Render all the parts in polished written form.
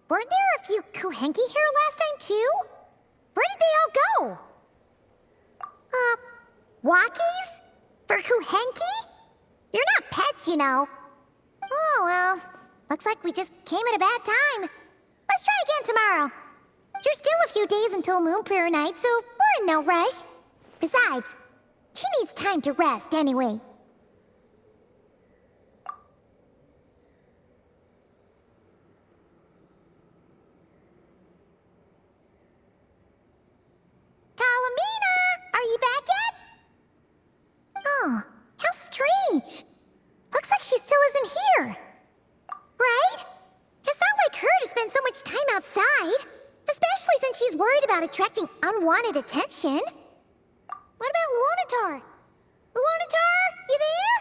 weren't there a few Kuhenki here last time, too? Where did they all go? Walkies? For Kuhenki? You're not pets, you know. Oh, well, looks like we just came at a bad time. Let's try again tomorrow. There's still a few days until Moon Prayer Night, so we're in no rush. Besides, she needs time to rest anyway. Kalamina! Are you back yet? Oh, how strange. Looks like she still isn't here. Right? It's not like her to spend so much time outside. Especially since she's worried about attracting unwanted attention. What about Luonatar? Luonatar, you there?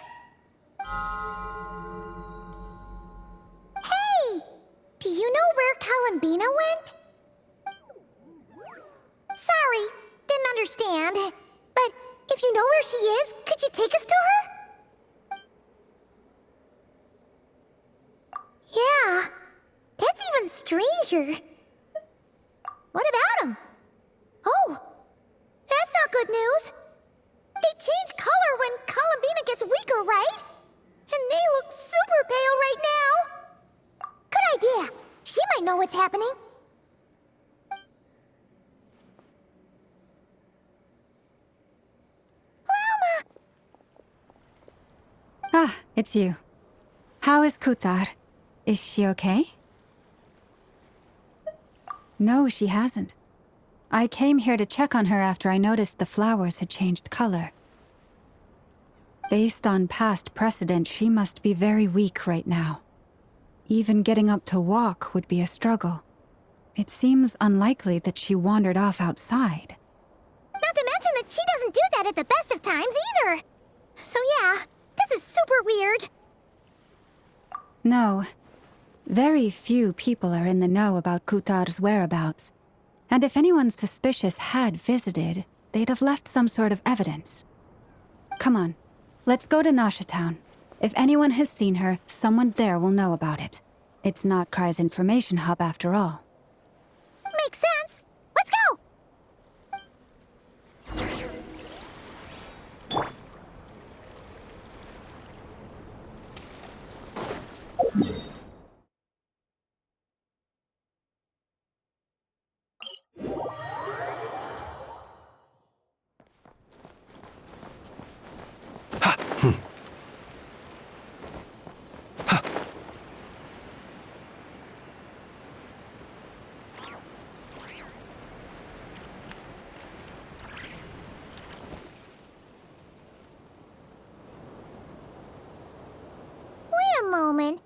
Hey! Do you know where Kalambina went? Sorry, didn't understand. But if you know where she is, could you take us to her? Yeah, that's even stranger. What about him? Oh, that's not good news. They change color when Kalambina gets weaker, right? And they look super pale right now. Good idea. She might know what's happening. Ah, it's you. How is Kutar? Is she okay? No, she hasn't. I came here to check on her after I noticed the flowers had changed color. Based on past precedent, she must be very weak right now. Even getting up to walk would be a struggle. It seems unlikely that she wandered off outside. Not to mention that she doesn't do that at the best of times either. So yeah, this is super weird. No. Very few people are in the know about Kutar's whereabouts. And if anyone suspicious had visited, they'd have left some sort of evidence. Come on, let's go to Nasha Town. If anyone has seen her, someone there will know about it. It's not Kry's information hub after all. Makes sense. Let's go! Wait a moment.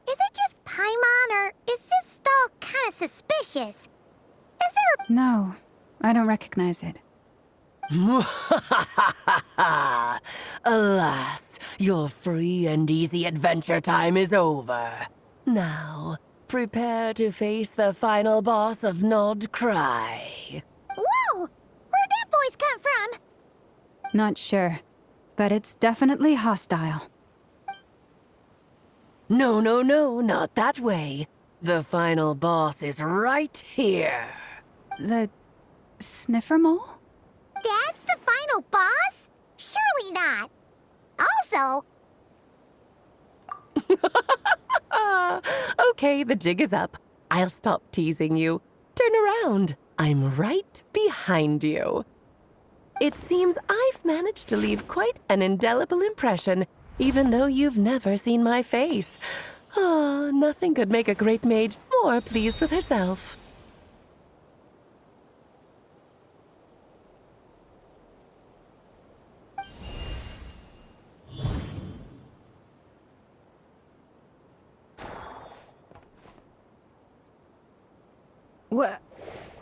Is it just Paimon, or is this stall kind of suspicious? Is there No, I don't recognize it. Alas, your free and easy adventure time is over. Now, prepare to face the final boss of Nod Cry. Whoa! Where'd that voice come from? Not sure, but it's definitely hostile. No, not that way. The final boss is right here. The sniffer mole? That's the final boss? Surely not. Also, Okay, the jig is up. I'll stop teasing you. Turn around. I'm right behind you. It seems I've managed to leave quite an indelible impression, even though you've never seen my face. Ah, nothing could make a great mage more pleased with herself.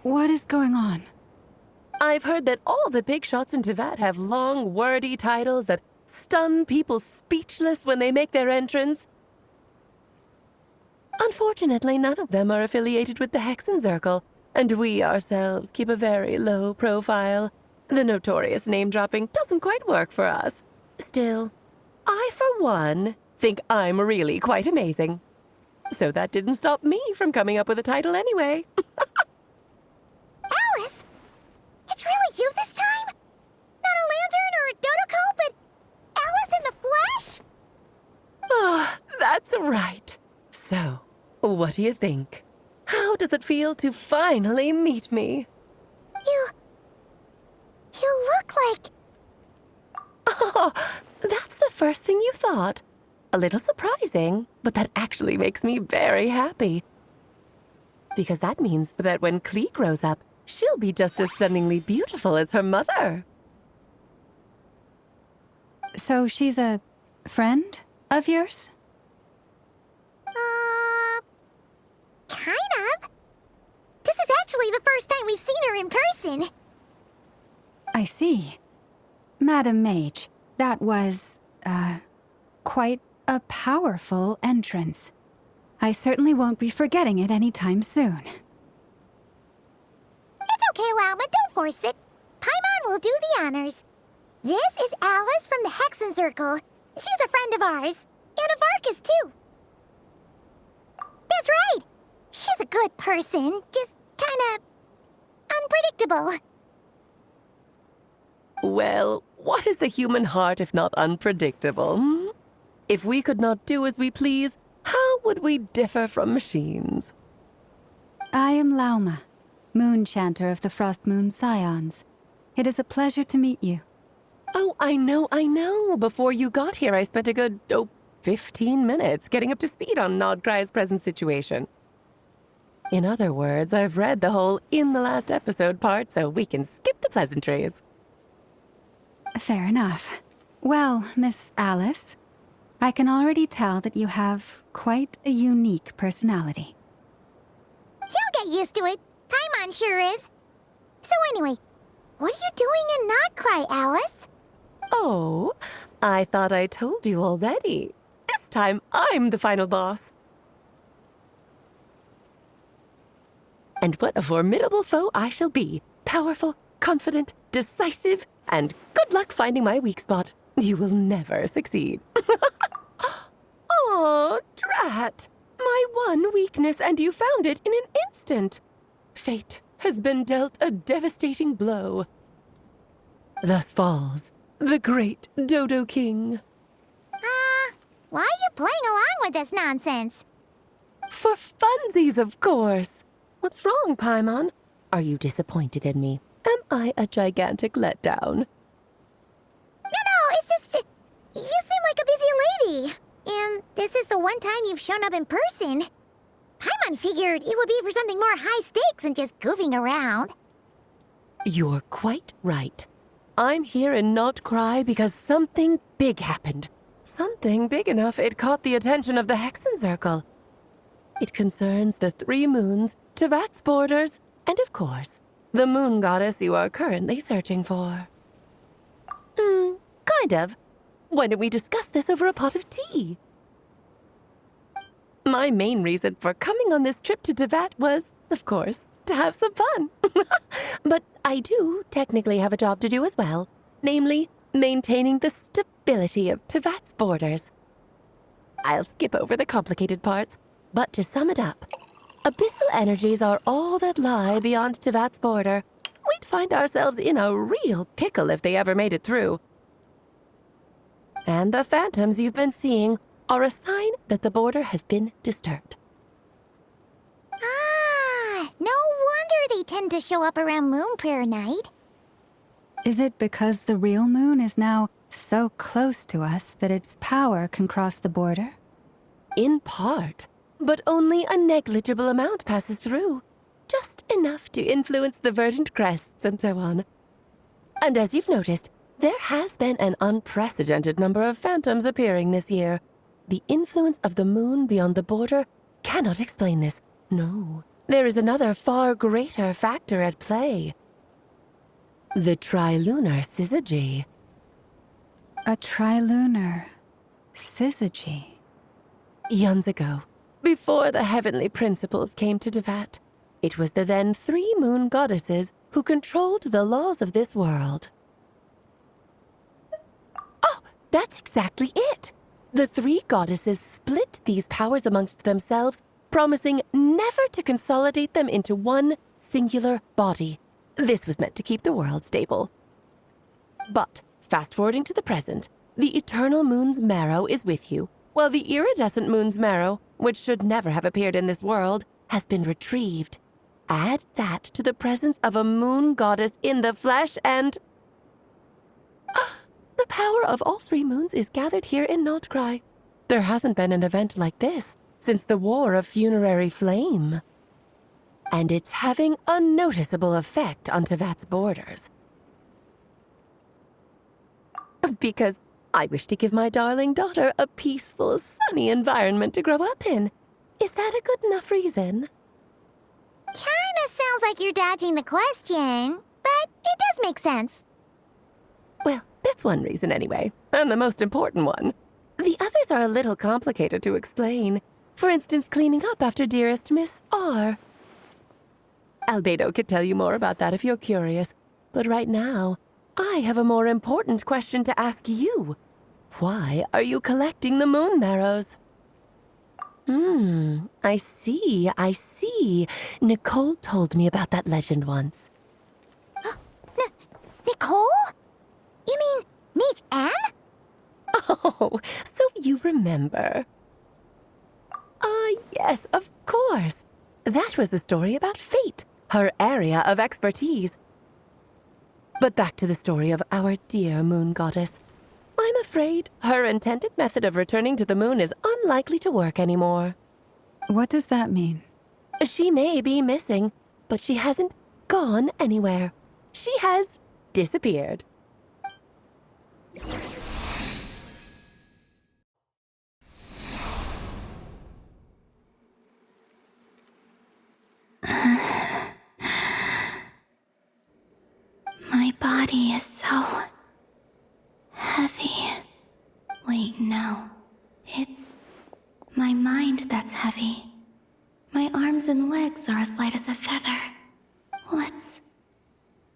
What is going on? I've heard that all the big shots in Teyvat have long, wordy titles that stun people speechless when they make their entrance. Unfortunately, none of them are affiliated with the Hexenzirkel, and we ourselves keep a very low profile. The notorious name-dropping doesn't quite work for us. Still, I, for one, think I'm really quite amazing. So that didn't stop me from coming up with a title anyway. Alice? It's really you this time? Not a lantern or a dodo but Alice in the flesh? Oh, that's right. So, what do you think? How does it feel to finally meet me? You look like... Oh, that's the first thing you thought. A little surprising, but that actually makes me very happy. Because that means that when Klee grows up, she'll be just as stunningly beautiful as her mother. So she's a friend of yours? Kind of. This is actually the first time we've seen her in person. I see. Madam Mage, that was, quite a powerful entrance. I certainly won't be forgetting it anytime soon. It's okay, Lauma, don't force it. Paimon will do the honors. This is Alice from the Hexen Circle. She's a friend of ours. And of Arcus, too. That's right. She's a good person, just kinda... unpredictable. Well, what is the human heart if not unpredictable? Hmm? If we could not do as we please, how would we differ from machines? I am Lauma, Moon Chanter of the Frost Moon Scions. It is a pleasure to meet you. Oh, I know. Before you got here, I spent a good, 15 minutes getting up to speed on Nodcry's present situation. In other words, I've read the whole in the last episode part, so we can skip the pleasantries. Fair enough. Well, Miss Alice, I can already tell that you have quite a unique personality. He'll get used to it. Paimon sure is. So anyway, what are you doing in Nodcry, Alice? Oh, I thought I told you already. This time, I'm the final boss. And what a formidable foe I shall be. Powerful, confident, decisive, and good luck finding my weak spot. You will never succeed. Aw, drat. My one weakness, and you found it in an instant. Fate has been dealt a devastating blow. Thus falls the great Dodo King. Why are you playing along with this nonsense? For funsies, of course. What's wrong, Paimon? Are you disappointed in me? Am I a gigantic letdown? No, it's just... you seem like a busy lady. And this is the one time you've shown up in person. Paimon figured it would be for something more high stakes than just goofing around. You're quite right. I'm here in Nodcry because something big happened. Something big enough it caught the attention of the Hexen Circle. It concerns the 3 moons, Tevat's borders, and of course, the moon goddess you are currently searching for. Kind of. Why don't we discuss this over a pot of tea? My main reason for coming on this trip to Tevat was, of course, to have some fun. But I do technically have a job to do as well, namely, maintaining the stability of Tevat's borders. I'll skip over the complicated parts, but to sum it up, abyssal energies are all that lie beyond Tevat's border. We'd find ourselves in a real pickle if they ever made it through. And the phantoms you've been seeing are a sign that the border has been disturbed. No wonder they tend to show up around Moon Prayer Night. Is it because the real moon is now so close to us that its power can cross the border? In part, but only a negligible amount passes through. Just enough to influence the verdant crests and so on. And as you've noticed, there has been an unprecedented number of phantoms appearing this year. The influence of the moon beyond the border cannot explain this. No, there is another far greater factor at play. The trilunar syzygy. A trilunar syzygy. Eons ago, before the heavenly principles came to Tevat, it was the then 3 moon goddesses who controlled the laws of this world. Oh, that's exactly it. The three goddesses split these powers amongst themselves, promising never to consolidate them into one singular body. This was meant to keep the world stable. But, fast-forwarding to the present, the eternal moon's marrow is with you, while the iridescent moon's marrow, which should never have appeared in this world, has been retrieved. Add that to the presence of a moon goddess in the flesh and... the power of all three moons is gathered here in Notcry. There hasn't been an event like this since the War of Funerary Flame. And it's having a noticeable effect on Tevat's borders. Because I wish to give my darling daughter a peaceful, sunny environment to grow up in. Is that a good enough reason? Kinda sounds like you're dodging the question, but it does make sense. Well, that's one reason anyway, and the most important one. The others are a little complicated to explain. For instance, cleaning up after dearest Miss R. Albedo could tell you more about that if you're curious, but right now, I have a more important question to ask you. Why are you collecting the moon marrows? I see. Nicole told me about that legend once. Nicole? You mean Mage Anne? Oh, so you remember. Yes, of course. That was a story about fate, her area of expertise. But back to the story of our dear moon goddess. I'm afraid her intended method of returning to the moon is unlikely to work anymore. What does that mean? She may be missing, but she hasn't gone anywhere. She has disappeared. My body is so heavy. Wait, no. It's my mind that's heavy. My arms and legs are as light as a feather. What's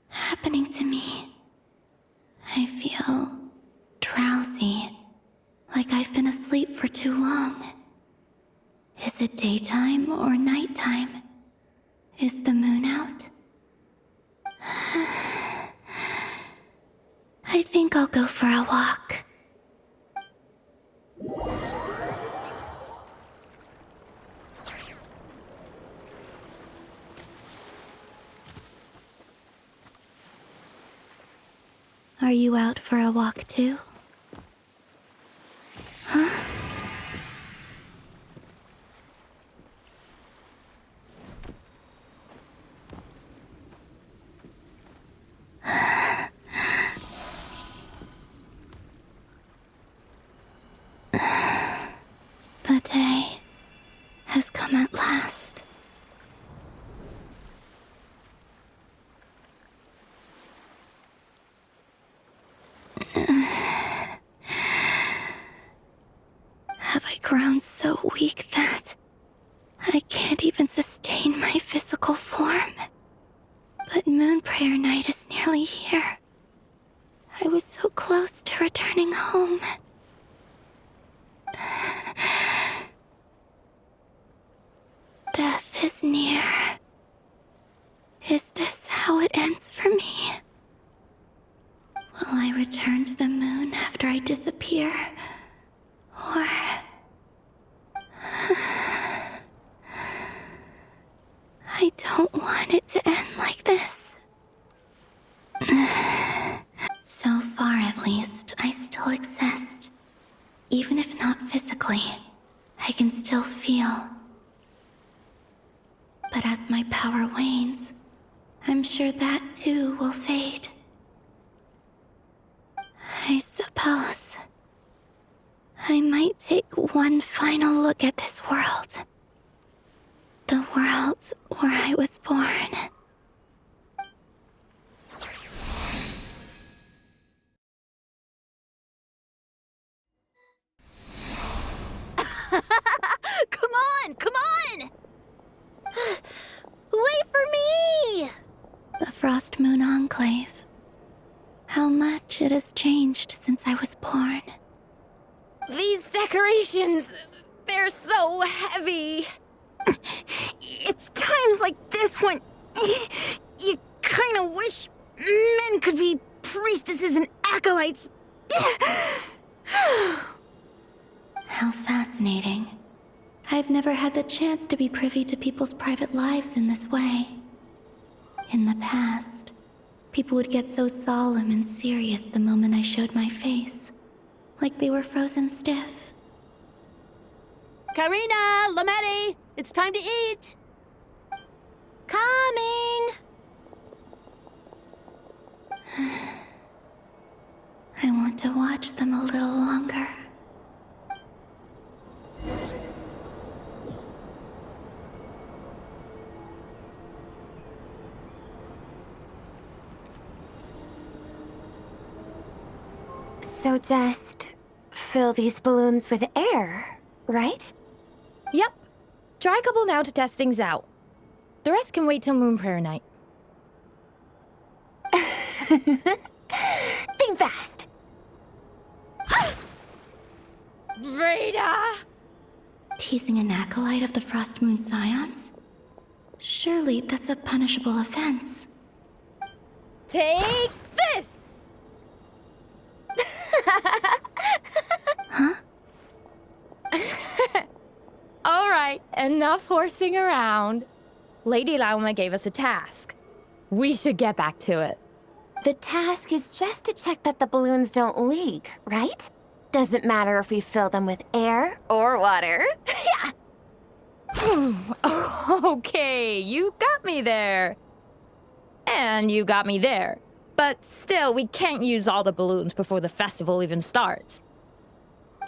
happening to me? I feel drowsy, like I've been asleep for too long. Is it daytime or nighttime? Is the moon out? I think I'll go for a walk. Are you out for a walk too? Huh? The day has come at last. Have I grown so weak that I can't even sustain my physical form? But Moon Prayer Night is nearly here. I was so close to returning home. Death is near. Is this how it ends for me? Will I return to the moon after I disappear? Or... I don't want it to end like this. So far, at least, I still exist. Even if not physically, I can still feel. But as my power wanes, I'm sure that too will fade. I suppose I might take one final look at this world. The world where I was born. Come on! Come on! Wait for me! The Frost Moon Enclave. How much it has changed since I was born. These decorations, they're so heavy. It's times like this when you kind of wish men could be priestesses and acolytes. How fascinating. I've never had the chance to be privy to people's private lives in this way. In the past, people would get so solemn and serious the moment I showed my face, like they were frozen stiff. Karina, Lametti, it's time to eat. Coming. I want to watch them a little longer. So just fill these balloons with air, right? Yep. Try a couple now to test things out. The rest can wait till Moon Prayer Night. Think fast. Rita! Teasing an acolyte of the Frost Moon Scions? Surely that's a punishable offense. Take this! Huh? All right, enough horsing around. Lady Lauma gave us a task. We should get back to it. The task is just to check that the balloons don't leak, right? Doesn't matter if we fill them with air or water. Yeah. Okay, you got me there. And you got me there. But still, we can't use all the balloons before the festival even starts.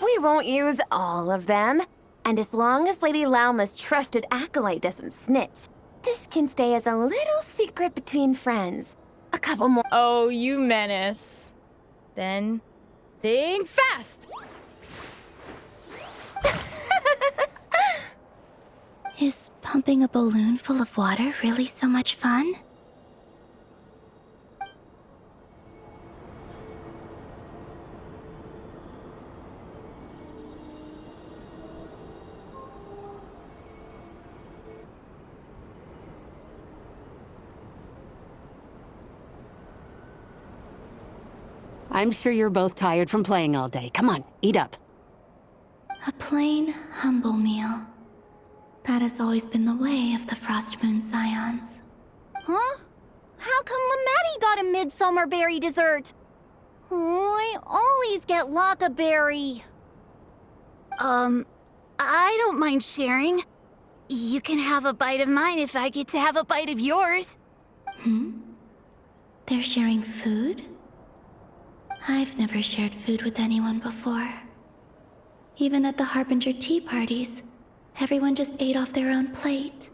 We won't use all of them. And as long as Lady Lauma's trusted acolyte doesn't snitch, this can stay as a little secret between friends. A couple more. Oh, you menace. Then, think fast! Is pumping a balloon full of water really so much fun? I'm sure you're both tired from playing all day. Come on, eat up. A plain, humble meal. That has always been the way of the Frost Moon Scions. Huh? How come Lametti got a midsummer berry dessert? I always get lockaberry. I don't mind sharing. You can have a bite of mine if I get to have a bite of yours. They're sharing food? I've never shared food with anyone before. Even at the Harbinger tea parties, everyone just ate off their own plate.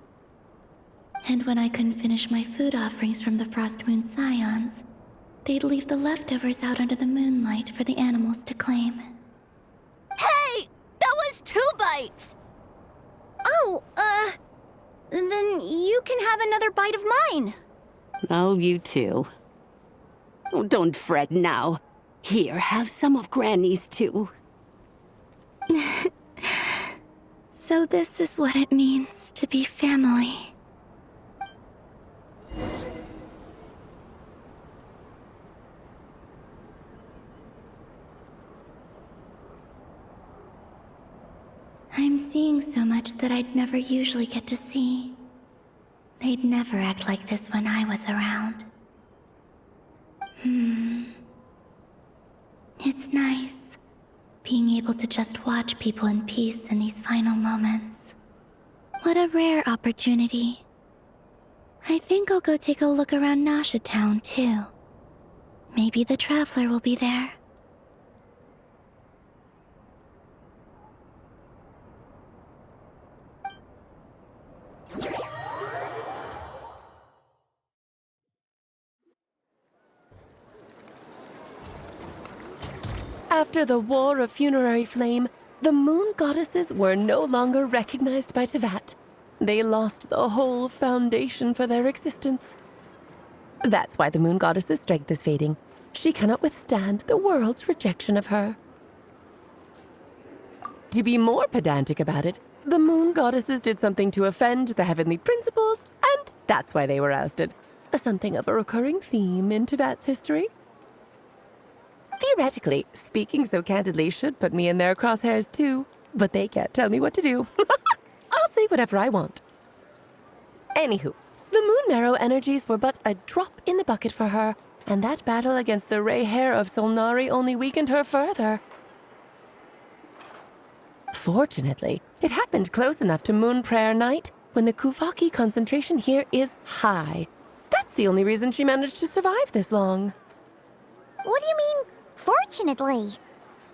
And when I couldn't finish my food offerings from the Frost Moon Scions, they'd leave the leftovers out under the moonlight for the animals to claim. Hey! That was 2 bites! Oh, then you can have another bite of mine. Oh, you too. Oh, don't fret now. Here, have some of Granny's too. So this is what it means to be family. I'm seeing so much that I'd never usually get to see. They'd never act like this when I was around. It's nice, being able to just watch people in peace in these final moments. What a rare opportunity. I think I'll go take a look around Nasha Town, too. Maybe the Traveler will be there. After the War of Funerary Flame, the Moon Goddesses were no longer recognized by Tevat. They lost the whole foundation for their existence. That's why the Moon Goddess's strength is fading. She cannot withstand the world's rejection of her. To be more pedantic about it, the moon goddesses did something to offend the heavenly principles, and that's why they were ousted. Something of a recurring theme in Teyvat's history. Theoretically, speaking so candidly should put me in their crosshairs too, but they can't tell me what to do. I'll say whatever I want. Anywho, the Moon Marrow energies were but a drop in the bucket for her, and that battle against the Ray Hair of Solnari only weakened her further. Fortunately, it happened close enough to Moon Prayer Night when the Kuvaki concentration here is high. That's the only reason she managed to survive this long. What do you mean, fortunately?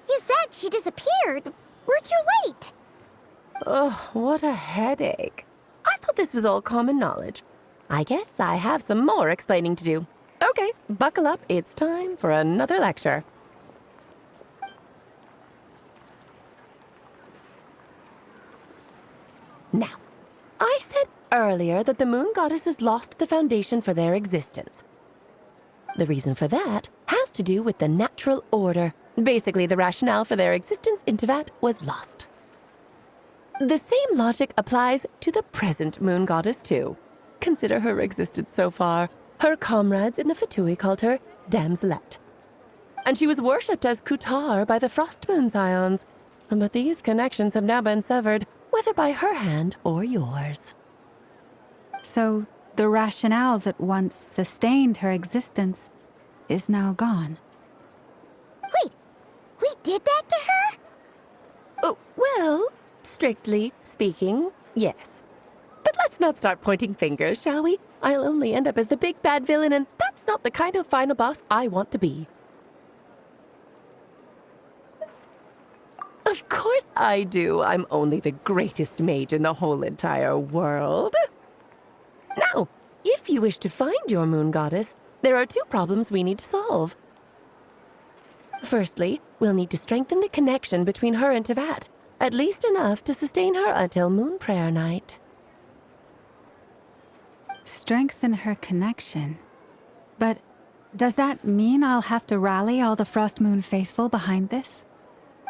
You said she disappeared. We're too late. Ugh, what a headache. I thought this was all common knowledge. I guess I have some more explaining to do. Okay, buckle up. It's time for another lecture. Now, I said earlier that the moon goddesses lost the foundation for their existence. The reason for that has to do with the natural order. Basically, the rationale for their existence in Teyvat was lost. The same logic applies to the present moon goddess, too. Consider her existence so far. Her comrades in the Fatui called her Damselette. And she was worshipped as Kutar by the Frost Moon Scions. But these connections have now been severed, whether by her hand or yours. So, the rationale that once sustained her existence is now gone. Wait, we did that to her? Oh, well, strictly speaking, yes. But let's not start pointing fingers, shall we? I'll only end up as the big bad villain, and that's not the kind of final boss I want to be. Of course I do. I'm only the greatest mage in the whole entire world. Now, if you wish to find your moon goddess, there are two problems we need to solve. Firstly, we'll need to strengthen the connection between her and Teyvat, at least enough to sustain her until Moon Prayer Night. Strengthen her connection. But does that mean I'll have to rally all the Frost Moon faithful behind this?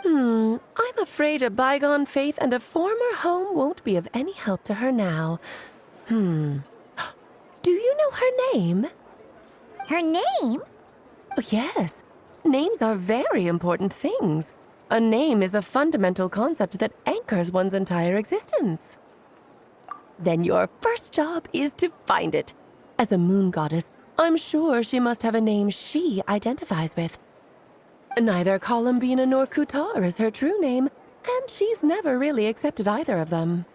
I'm afraid a bygone faith and a former home won't be of any help to her now. Do you know her name? Her name? Oh, yes. Names are very important things. A name is a fundamental concept that anchors one's entire existence. Then your first job is to find it. As a moon goddess, I'm sure she must have a name she identifies with. Neither Columbina nor Kutar is her true name, and she's never really accepted either of them.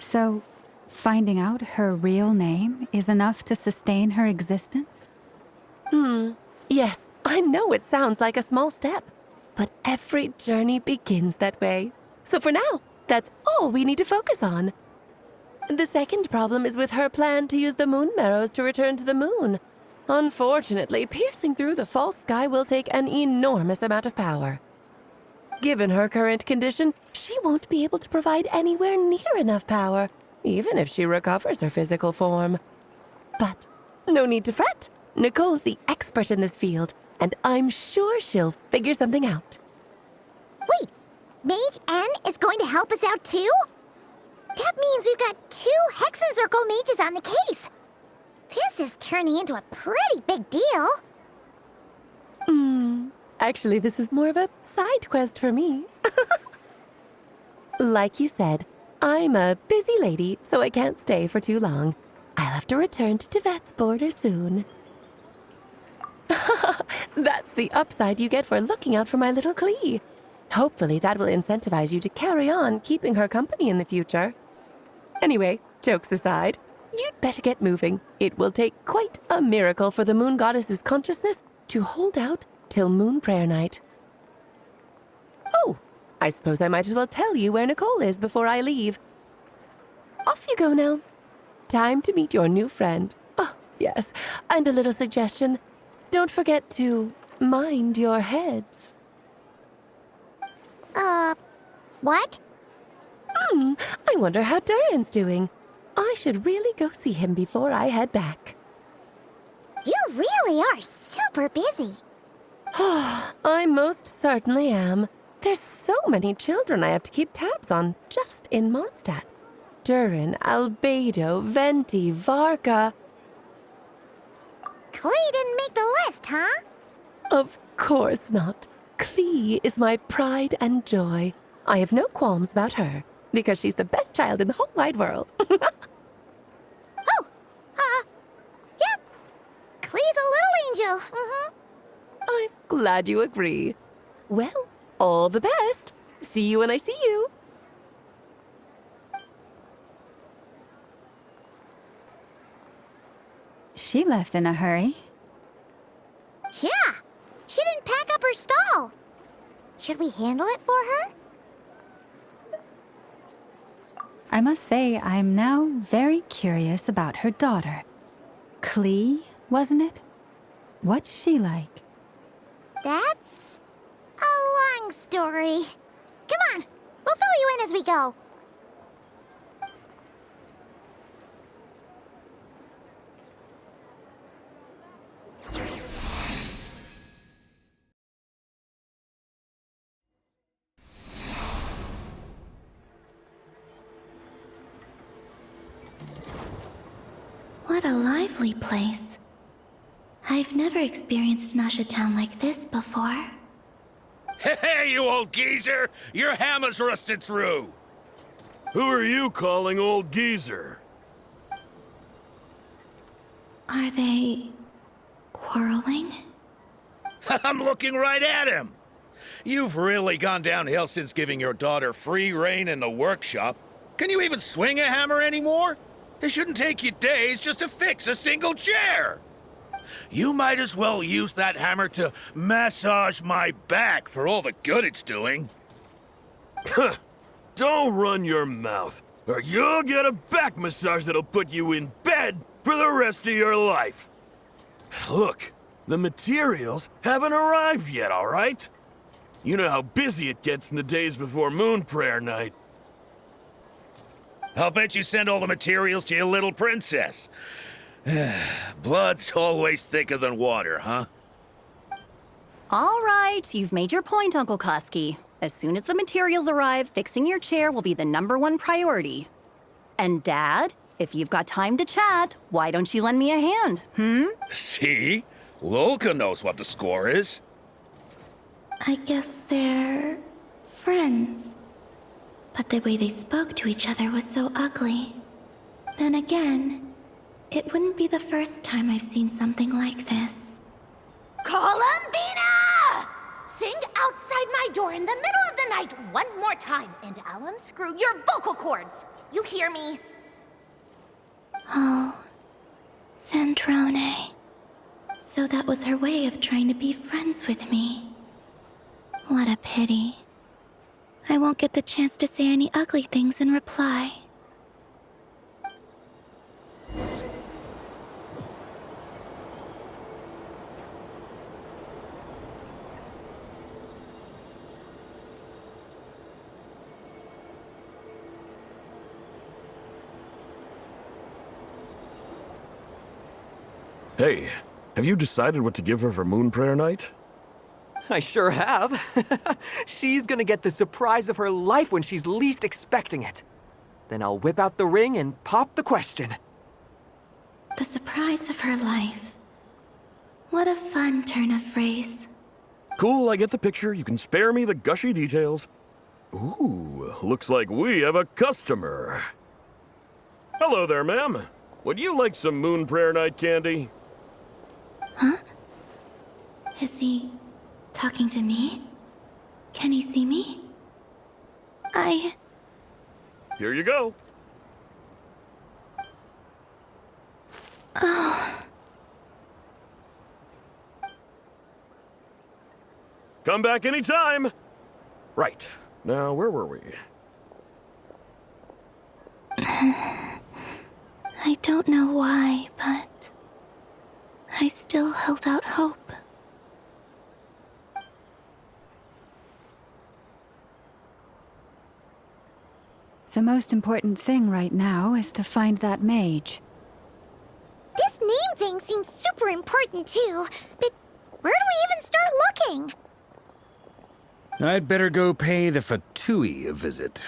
So, finding out her real name is enough to sustain her existence? Yes, I know it sounds like a small step, but every journey begins that way. So for now, that's all we need to focus on. The second problem is with her plan to use the moon marrows to return to the moon. Unfortunately, piercing through the false sky will take an enormous amount of power. Given her current condition, she won't be able to provide anywhere near enough power, even if she recovers her physical form. But no need to fret. Nicole's the expert in this field, and I'm sure she'll figure something out. Wait, Mage N is going to help us out too? That means we've got 2 Hexencircle mages on the case. This is turning into a pretty big deal. Actually, this is more of a side quest for me. Like you said, I'm a busy lady, so I can't stay for too long. I'll have to return to Teyvat's border soon. That's the upside you get for looking out for my little Klee. Hopefully that will incentivize you to carry on keeping her company in the future. Anyway, jokes aside, you'd better get moving. It will take quite a miracle for the moon goddess's consciousness to hold out till Moon Prayer Night. Oh, I suppose I might as well tell you where Nicole is before I leave. Off you go now. Time to meet your new friend. Oh, yes, and a little suggestion. Don't forget to mind your heads. What? I wonder how Durin's doing. I should really go see him before I head back. You really are super busy. I most certainly am. There's so many children I have to keep tabs on just in Mondstadt. Durin, Albedo, Venti, Varga. Klee didn't make the list, huh? Of course not. Klee is my pride and joy. I have no qualms about her, because she's the best child in the whole wide world. Oh, yep. Klee's a little angel. I'm glad you agree. Well, all the best. See you when I see you. She left in a hurry. Yeah, she didn't pack up her stall. Should we handle it for her? I must say, I'm now very curious about her daughter. Klee, wasn't it? What's she like? That's a long story. Come on, we'll fill you in as we go. What a lively place. I've never experienced Nasha Town like this before. Hey, you old geezer! Your hammer's rusted through! Who are you calling old geezer? Are they quarreling? I'm looking right at him! You've really gone downhill since giving your daughter free rein in the workshop. Can you even swing a hammer anymore? It shouldn't take you days just to fix a single chair! You might as well use that hammer to massage my back for all the good it's doing. Don't run your mouth, or you'll get a back massage that'll put you in bed for the rest of your life. Look, the materials haven't arrived yet, all right? You know how busy it gets in the days before Moon Prayer Night. I'll bet you send all the materials to your little princess. Blood's always thicker than water, huh? All right, you've made your point, Uncle Koski. As soon as the materials arrive, fixing your chair will be the #1 priority. And Dad, if you've got time to chat, why don't you lend me a hand, See? Lolka knows what the score is. I guess they're friends. But the way they spoke to each other was so ugly. Then again, it wouldn't be the first time I've seen something like this. Columbina! Sing outside my door in the middle of the night one more time, and I'll unscrew your vocal cords. You hear me? Oh, Zandrone. So that was her way of trying to be friends with me. What a pity. I won't get the chance to say any ugly things in reply. Hey, have you decided what to give her for Moon Prayer Night? I sure have. She's gonna get the surprise of her life when she's least expecting it. Then I'll whip out the ring and pop the question. The surprise of her life. What a fun turn of phrase. Cool, I get the picture. You can spare me the gushy details. Ooh, looks like we have a customer. Hello there, ma'am. Would you like some Moon Prayer Night candy? Huh? Is he talking to me? Can he see me? Here you go. Oh. Come back anytime. Right. Now, where were we? I don't know why, but I still held out hope. The most important thing right now is to find that mage. This name thing seems super important too, but where do we even start looking? I'd better go pay the Fatui a visit.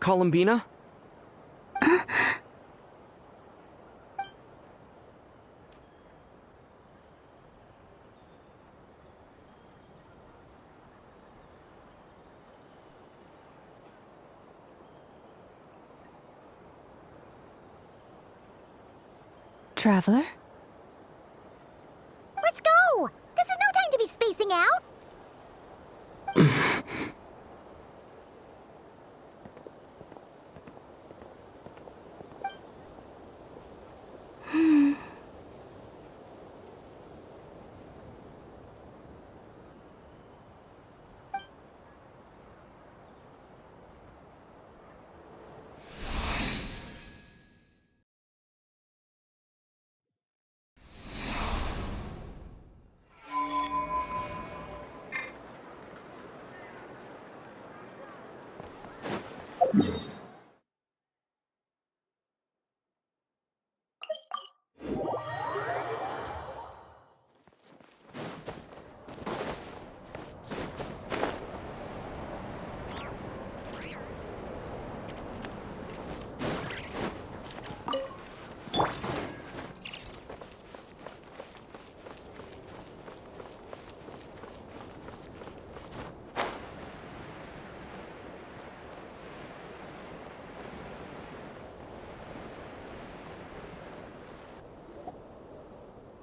Columbina? Traveler? Let's go! This is no time to be spacing out!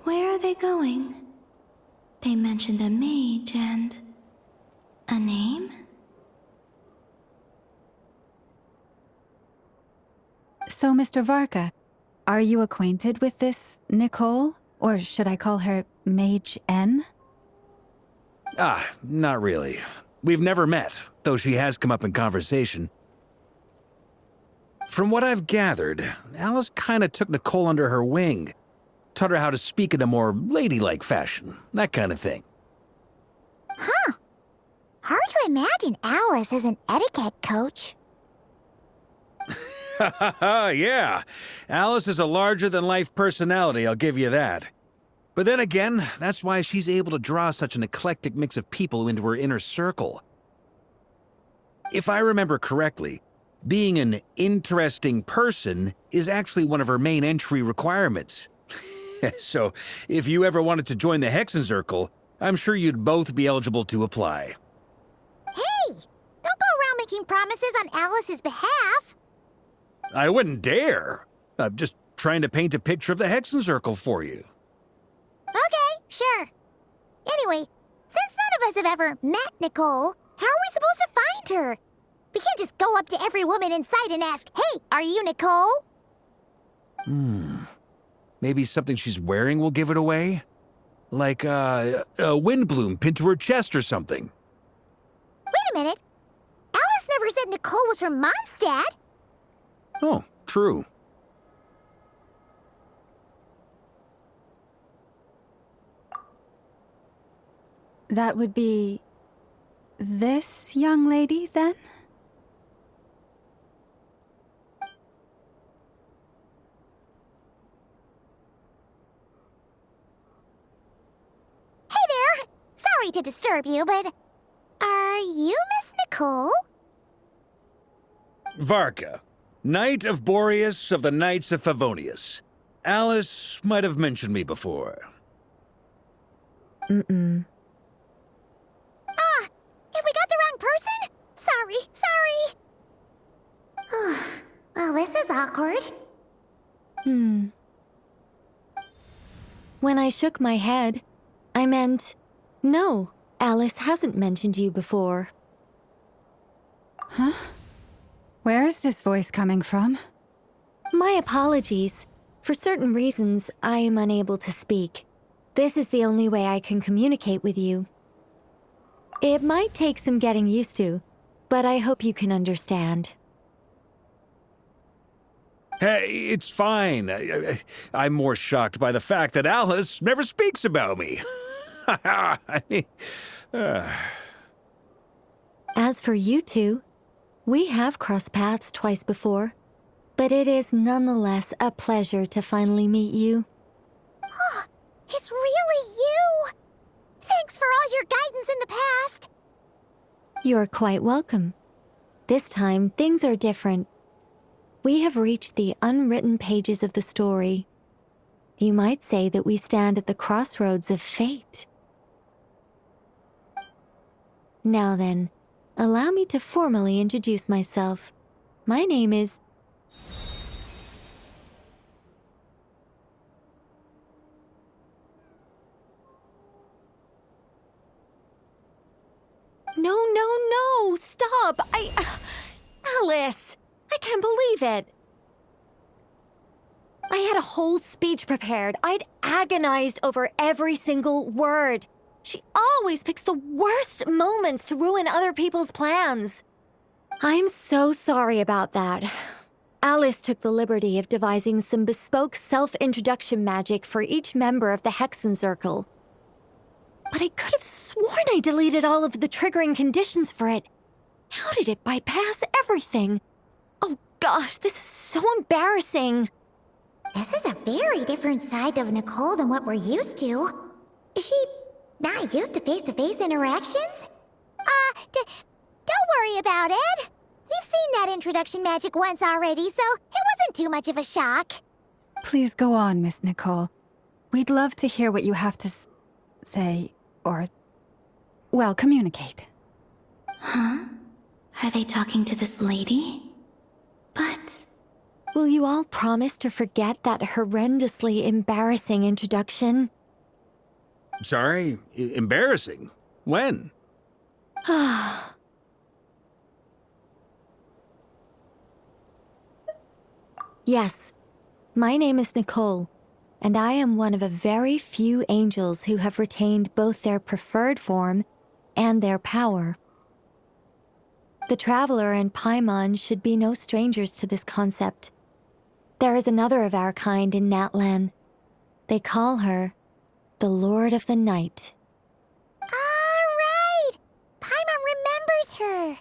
Where are they going? They mentioned a mage and... a name? So, Mr. Varka, are you acquainted with this Nicole? Or should I call her Mage N? Not really. We've never met, though she has come up in conversation. From what I've gathered, Alice kinda took Nicole under her wing. Taught her how to speak in a more ladylike fashion, that kind of thing. Huh. Hard to imagine Alice as an etiquette coach. Yeah. Alice is a larger-than-life personality, I'll give you that. But then again, that's why she's able to draw such an eclectic mix of people into her inner circle. If I remember correctly, being an interesting person is actually one of her main entry requirements. So, if you ever wanted to join the Hexenzirkel, I'm sure you'd both be eligible to apply. Hey! Don't go around making promises on Alice's behalf! I wouldn't dare. I'm just trying to paint a picture of the Hexenzirkel for you. Okay, sure. Anyway, since none of us have ever met Nicole, how are we supposed to find her? We can't just go up to every woman in sight and ask, "Hey, are you Nicole?" Maybe something she's wearing will give it away? Like, a windbloom pinned to her chest or something. Wait a minute. Alice never said Nicole was from Mondstadt. Oh, true. That would be... this young lady, then? Hey there! Sorry to disturb you, but... are you Miss Nicole? Varka, Knight of Boreas of the Knights of Favonius. Alice might have mentioned me before. Mm-mm. Ah! If we got the wrong person? Sorry. Well, this is awkward. When I shook my head, I meant, no, Alice hasn't mentioned you before. Huh? Where is this voice coming from? My apologies. For certain reasons, I am unable to speak. This is the only way I can communicate with you. It might take some getting used to, but I hope you can understand. Hey, it's fine. I'm more shocked by the fact that Alice never speaks about me. I mean, As for you two, we have crossed paths twice before, but it is nonetheless a pleasure to finally meet you. Oh, it's really you! Thanks for all your guidance in the past! You're quite welcome. This time, things are different. We have reached the unwritten pages of the story. You might say that we stand at the crossroads of fate. Now then, allow me to formally introduce myself. My name is... No, stop! Alice! I can't believe it! I had a whole speech prepared. I'd agonized over every single word. She always picks the worst moments to ruin other people's plans. I'm so sorry about that. Alice took the liberty of devising some bespoke self-introduction magic for each member of the Hexen Circle. But I could have sworn I deleted all of the triggering conditions for it. How did it bypass everything? Oh gosh, this is so embarrassing. This is a very different side of Nicole than what we're used to. Is she not used to face-to-face interactions? Don't worry about it. We've seen that introduction magic once already, so it wasn't too much of a shock. Please go on, Miss Nicole. We'd love to hear what you have to say, or, well, communicate. Huh? Are they talking to this lady? But... Will you all promise to forget that horrendously embarrassing introduction? sorry, embarrassing. When? Yes, my name is Nicole, and I am one of a very few angels who have retained both their preferred form and their power. The Traveler and Paimon should be no strangers to this concept. There is another of our kind in Natlan. They call her the Lord of the Night. Right! Paimon remembers her!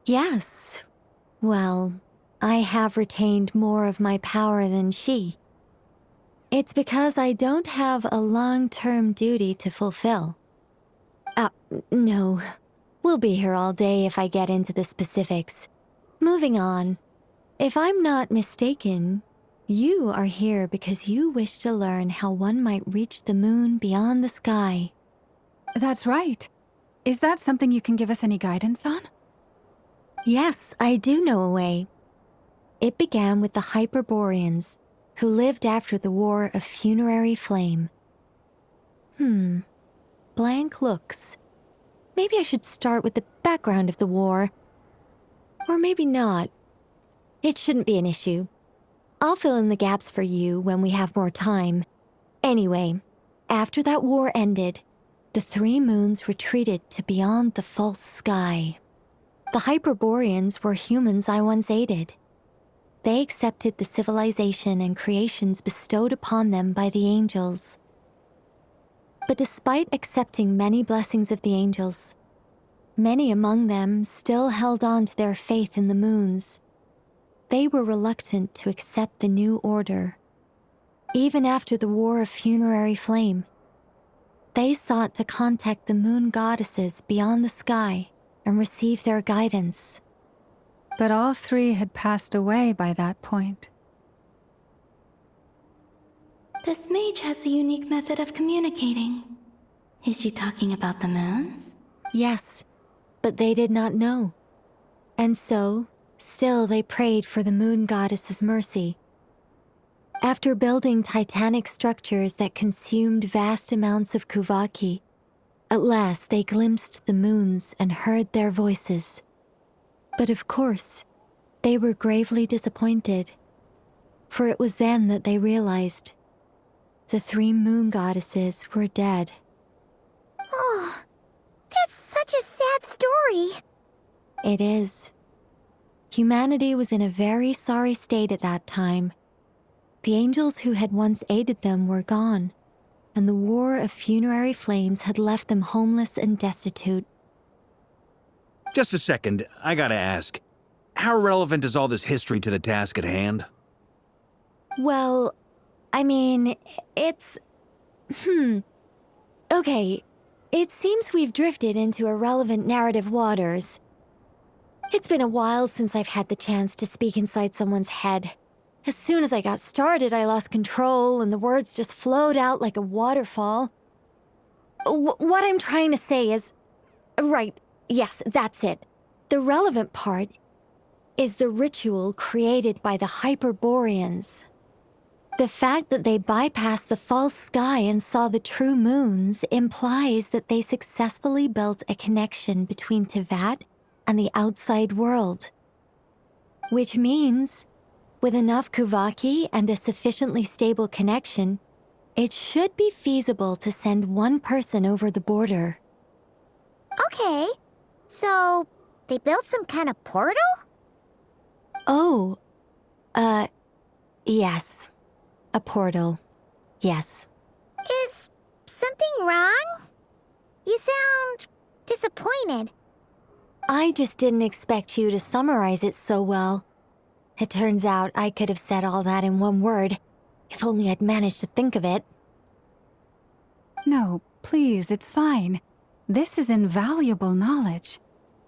Yes. Well, I have retained more of my power than she. It's because I don't have a long-term duty to fulfill. No. We'll be here all day if I get into the specifics. Moving on. If I'm not mistaken, you are here because you wish to learn how one might reach the moon beyond the sky. That's right. Is that something you can give us any guidance on? Yes, I do know a way. It began with the Hyperboreans, who lived after the War of Funerary Flame. Blank looks. Maybe I should start with the background of the war. Or maybe not. It shouldn't be an issue. I'll fill in the gaps for you when we have more time. Anyway, after that war ended, the three moons retreated to beyond the false sky. The Hyperboreans were humans I once aided. They accepted the civilization and creations bestowed upon them by the angels. But despite accepting many blessings of the angels, many among them still held on to their faith in the moons. They were reluctant to accept the new order. Even after the War of Funerary Flame, they sought to contact the moon goddesses beyond the sky and receive their guidance. But all three had passed away by that point. This mage has a unique method of communicating. Is she talking about the moons? Yes, but they did not know. And so, still they prayed for the moon goddess's mercy. After building titanic structures that consumed vast amounts of Kuvaki, at last they glimpsed the moons and heard their voices. But of course, they were gravely disappointed, for it was then that they realized the three moon goddesses were dead. Oh, that's such a sad story. It is. Humanity was in a very sorry state at that time. The angels who had once aided them were gone, and the war of funerary flames had left them homeless and destitute. Just a second, I gotta ask. How relevant is all this history to the task at hand? Well, I mean, it's... Okay, it seems we've drifted into irrelevant narrative waters. It's been a while since I've had the chance to speak inside someone's head. As soon as I got started, I lost control and the words just flowed out like a waterfall. What I'm trying to say is... Right, yes, that's it. The relevant part is the ritual created by the Hyperboreans. The fact that they bypassed the false sky and saw the true moons implies that they successfully built a connection between Tevat and the outside world. Which means, with enough Kuvaki and a sufficiently stable connection, it should be feasible to send one person over the border. Okay, so they built some kind of portal? Oh, yes. A portal. Yes. Is something wrong? You sound disappointed. I just didn't expect you to summarize it so well. It turns out I could have said all that in one word, if only I'd managed to think of it. No, please, it's fine. This is invaluable knowledge.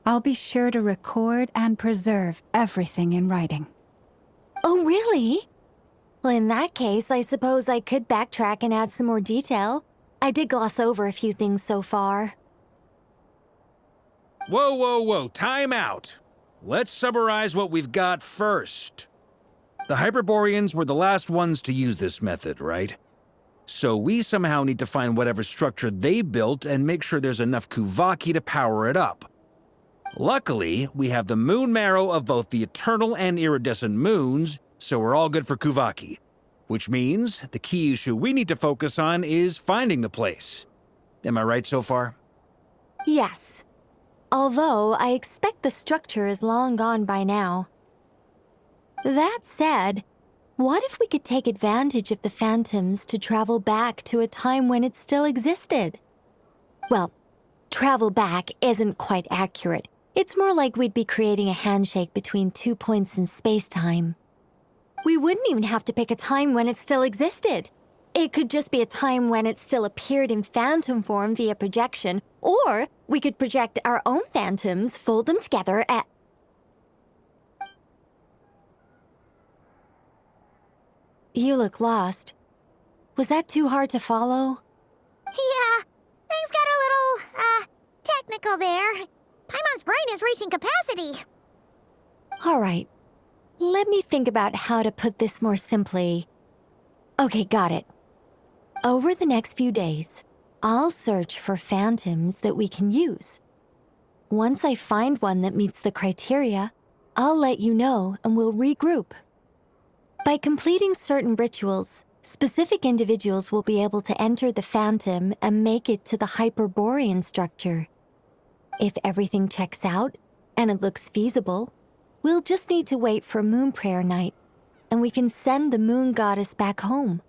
I'll be sure to record and preserve everything in writing. Oh, really? Well, in that case, I suppose I could backtrack and add some more detail. I did gloss over a few things so far. Whoa, whoa, whoa, time out. Let's summarize what we've got first. The Hyperboreans were the last ones to use this method, right? So we somehow need to find whatever structure they built and make sure there's enough Kuvaki to power it up. Luckily, we have the moon marrow of both the eternal and iridescent moons, so we're all good for Kuvaki. Which means the key issue we need to focus on is finding the place. Am I right so far? Yes. Although I expect the structure is long gone by now. That said, what if we could take advantage of the phantoms to travel back to a time when it still existed? Well, travel back isn't quite accurate. It's more like we'd be creating a handshake between 2 points in space-time. We wouldn't even have to pick a time when it still existed. It could just be a time when it still appeared in phantom form via projection, or we could project our own phantoms, fold them together, You look lost. Was that too hard to follow? Yeah, things got a little, technical there. Paimon's brain is reaching capacity. All right. Let me think about how to put this more simply. Okay, got it. Over the next few days, I'll search for phantoms that we can use. Once I find one that meets the criteria, I'll let you know and we'll regroup. By completing certain rituals, specific individuals will be able to enter the phantom and make it to the Hyperborean structure. If everything checks out, and it looks feasible, we'll just need to wait for Moon Prayer Night, and we can send the Moon Goddess back home.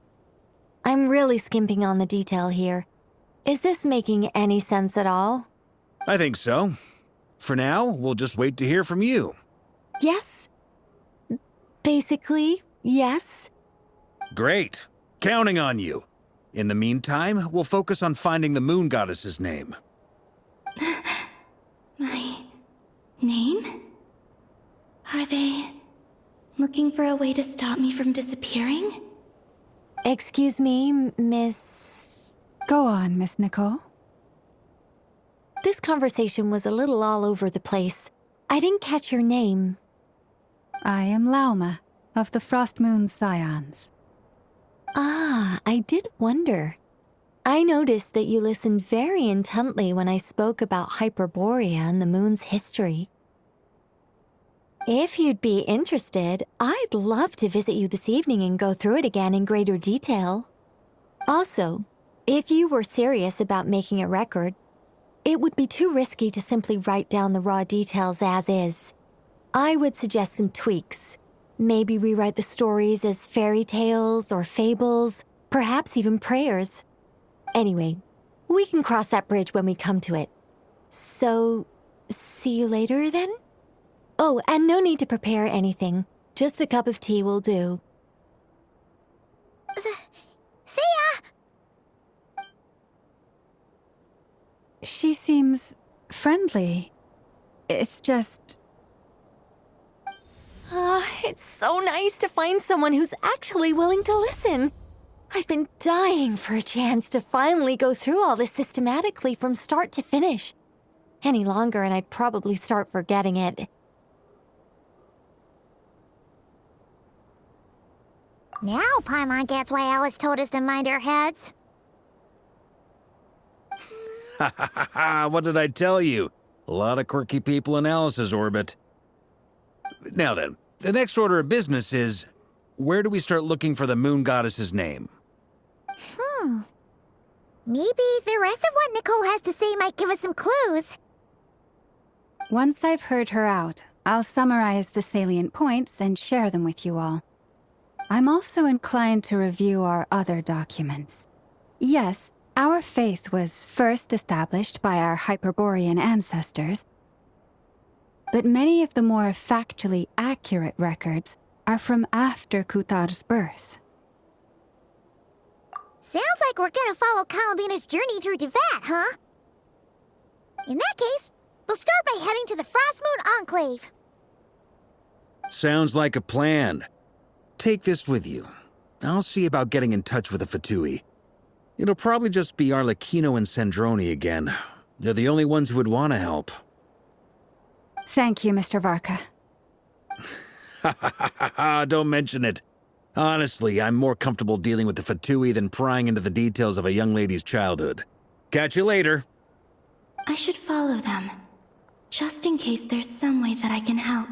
I'm really skimping on the detail here. Is this making any sense at all? I think so. For now, we'll just wait to hear from you. Yes. Basically, yes. Great. Counting on you. In the meantime, we'll focus on finding the Moon Goddess's name. My name? Are they looking for a way to stop me from disappearing? Excuse me, Miss... Go on, Miss Nicole. This conversation was a little all over the place. I didn't catch your name. I am Lauma, of the Frost Moon Scions. Ah, I did wonder. I noticed that you listened very intently when I spoke about Hyperborea and the moon's history. If you'd be interested, I'd love to visit you this evening and go through it again in greater detail. Also, if you were serious about making a record, it would be too risky to simply write down the raw details as is. I would suggest some tweaks. Maybe rewrite the stories as fairy tales or fables, perhaps even prayers. Anyway, we can cross that bridge when we come to it. So, see you later then? Oh, and no need to prepare anything. Just a cup of tea will do. See ya! She seems friendly. It's just... It's so nice to find someone who's actually willing to listen. I've been dying for a chance to finally go through all this systematically from start to finish. Any longer and I'd probably start forgetting it. Now Paimon gets why Alice told us to mind our heads. Ha ha ha ha, what did I tell you? A lot of quirky people in Alice's orbit. Now then, the next order of business is, where do we start looking for the moon goddess's name? Maybe the rest of what Nicole has to say might give us some clues. Once I've heard her out, I'll summarize the salient points and share them with you all. I'm also inclined to review our other documents. Yes, our faith was first established by our Hyperborean ancestors, but many of the more factually accurate records are from after Kutar's birth. Sounds like we're gonna follow Columbina's journey through Devat, huh? In that case, we'll start by heading to the Frostmoon Enclave. Sounds like a plan. Take this with you. I'll see about getting in touch with the Fatui. It'll probably just be Arlecchino and Sandroni again. They're the only ones who would want to help. Thank you, Mr. Varka. Ha ha ha ha ha, don't mention it. Honestly, I'm more comfortable dealing with the Fatui than prying into the details of a young lady's childhood. Catch you later. I should follow them, just in case there's some way that I can help.